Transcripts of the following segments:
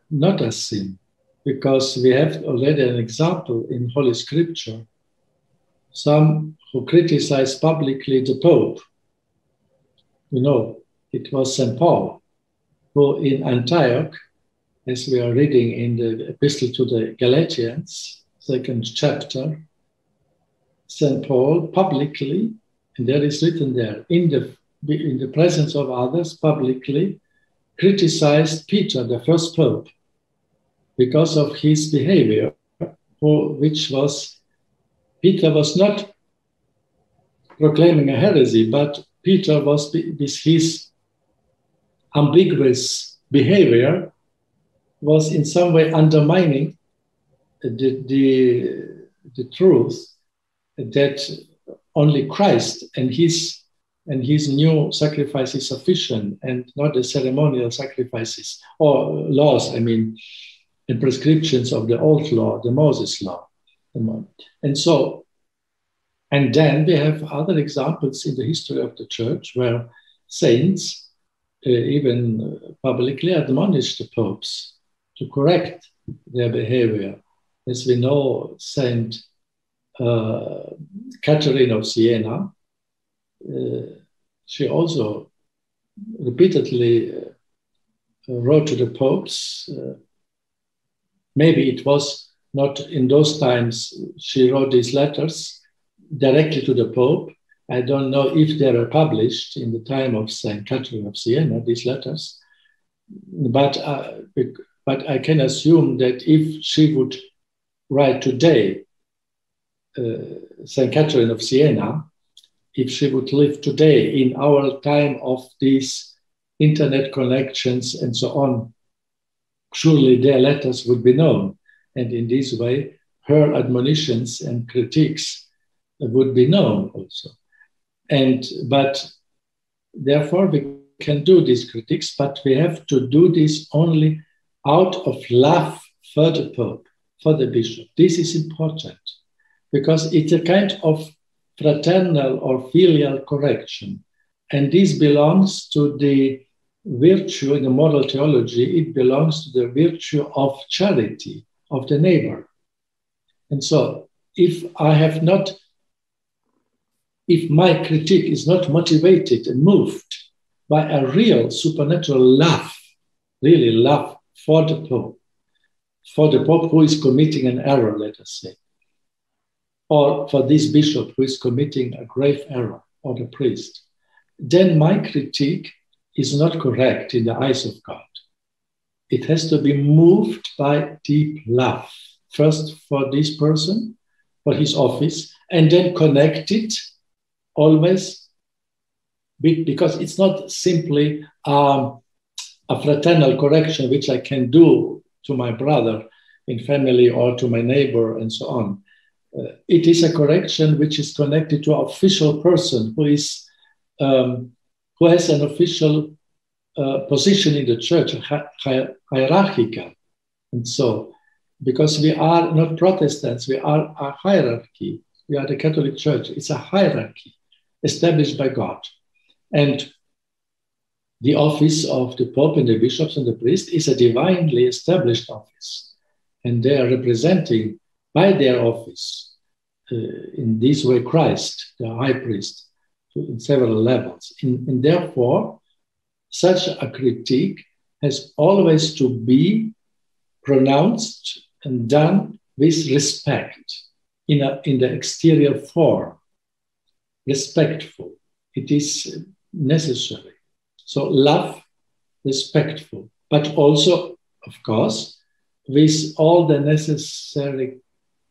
not a sin, because we have already an example in Holy Scripture. Some who criticized publicly the Pope. You know, it was St. Paul who in Antioch, as we are reading in the epistle to the Galatians, 2nd chapter, St. Paul publicly, and there is written there, in the presence of others, publicly criticized Peter, the first Pope, because of his behavior, Peter was not proclaiming a heresy, but Peter was, with his ambiguous behavior, was in some way undermining the truth that only Christ and his new sacrifice is sufficient, and not the ceremonial sacrifices or laws, and prescriptions of the old law, the Moses law. And then we have other examples in the history of the church where saints even publicly admonished the popes to correct their behavior. As we know, Saint Catherine of Siena, she also repeatedly wrote to the popes. Maybe it was not in those times she wrote these letters directly to the Pope. I don't know if they were published in the time of Saint Catherine of Siena, these letters, but I can assume that if she would write today, Saint Catherine of Siena, if she would live today in our time of these internet connections and so on, surely their letters would be known. And in this way, her admonitions and critiques would be known also. But therefore we can do these critiques, but we have to do this only out of love for the Pope, for the Bishop. This is important because it's a kind of fraternal or filial correction. And this belongs to the virtue in the moral theology, it belongs to the virtue of charity of the neighbor. And so if my critique is not motivated and moved by a real supernatural love, really love for the Pope who is committing an error, let us say, or for this bishop who is committing a grave error, or the priest, then my critique is not correct in the eyes of God. It has to be moved by deep love, first for this person, for his office, and then connected always, because it's not simply a fraternal correction which I can do to my brother in family or to my neighbor and so on. It is a correction which is connected to an official person who has an official position in the church, hierarchical. And so, because we are not Protestants, we are a hierarchy. We are the Catholic Church. It's a hierarchy established by God. And the office of the Pope and the bishops and the priest is a divinely established office. And they are representing by their office, in this way, Christ, the high priest, in several levels. And therefore, such a critique has always to be pronounced and done with respect in the exterior form, respectful. It is necessary. So love, respectful, but also, of course, with all the necessary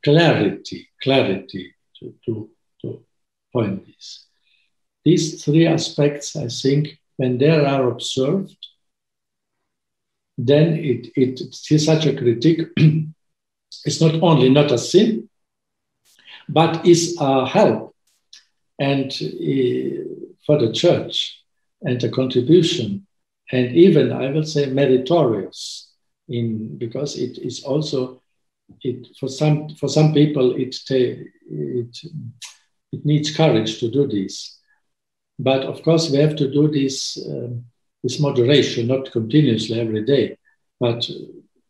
clarity to point this. These three aspects, I think, when they are observed, then such a critique is not only not a sin, but is a help and for the church and a contribution, and even I will say meritorious, because it is also for some people it needs courage to do this. But of course, we have to do this with moderation, not continuously every day. But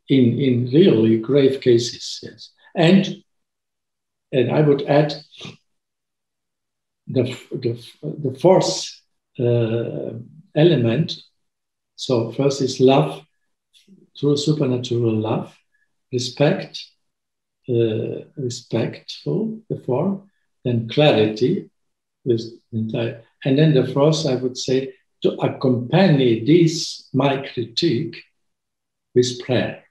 in really grave cases, yes. And I would add the fourth element. So first is love, true supernatural love, respect, respectful, the form, then clarity, and then the fourth, I would say, to accompany this, my critique, with prayer.